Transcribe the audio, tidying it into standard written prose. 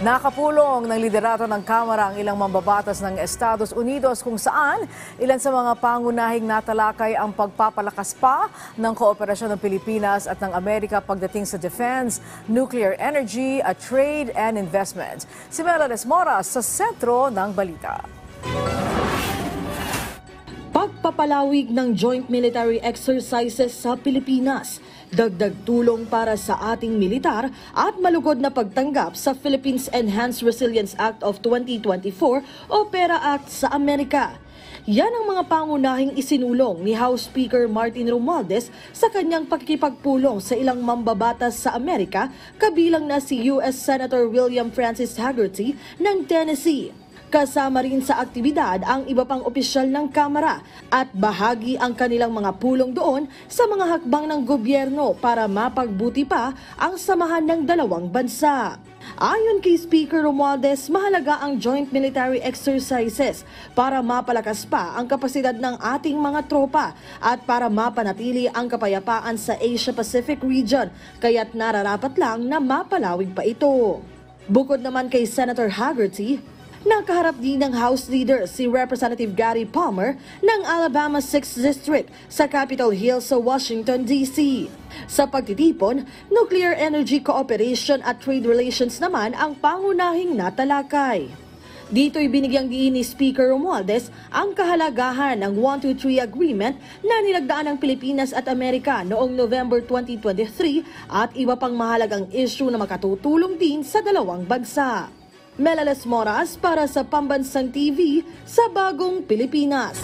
Nakapulong ng liderato ng Kamara ang ilang mambabatas ng Estados Unidos kung saan ilan sa mga pangunahing natalakay ang pagpapalakas pa ng kooperasyon ng Pilipinas at ng Amerika pagdating sa defense, nuclear energy at trade and investment. Si Melales Moras sa sentro ng balita. Pagpapalawig ng joint military exercises sa Pilipinas, dagdag tulong para sa ating militar at malugod na pagtanggap sa Philippines Enhanced Resilience Act of 2024 o PERA Act sa Amerika. Yan ang mga pangunahing isinulong ni House Speaker Martin Romualdez sa kanyang pakikipagpulong sa ilang mambabatas sa Amerika, kabilang na si U.S. Senator William Francis Haggerty ng Tennessee. Kasama rin sa aktibidad ang iba pang opisyal ng Kamara at bahagi ang kanilang mga pulong doon sa mga hakbang ng gobyerno para mapagbuti pa ang samahan ng dalawang bansa. Ayon kay Speaker Romualdez, mahalaga ang joint military exercises para mapalakas pa ang kapasidad ng ating mga tropa at para mapanatili ang kapayapaan sa Asia-Pacific region, kaya't nararapat lang na mapalawig pa ito. Bukod naman kay Senator Haggerty, nakaharap din ng House Leader si Representative Gary Palmer ng Alabama 6th District sa Capitol Hill sa Washington, D.C. Sa pagtitipon, nuclear energy cooperation at trade relations naman ang pangunahing natalakay. Dito'y binigyang diin ni Speaker Romualdez ang kahalagahan ng 123 Agreement na nilagdaan ng Pilipinas at Amerika noong November 2023 at iba pang mahalagang issue na makatutulong din sa dalawang bansa. Melales Moras para sa Pambansang TV sa Bagong Pilipinas.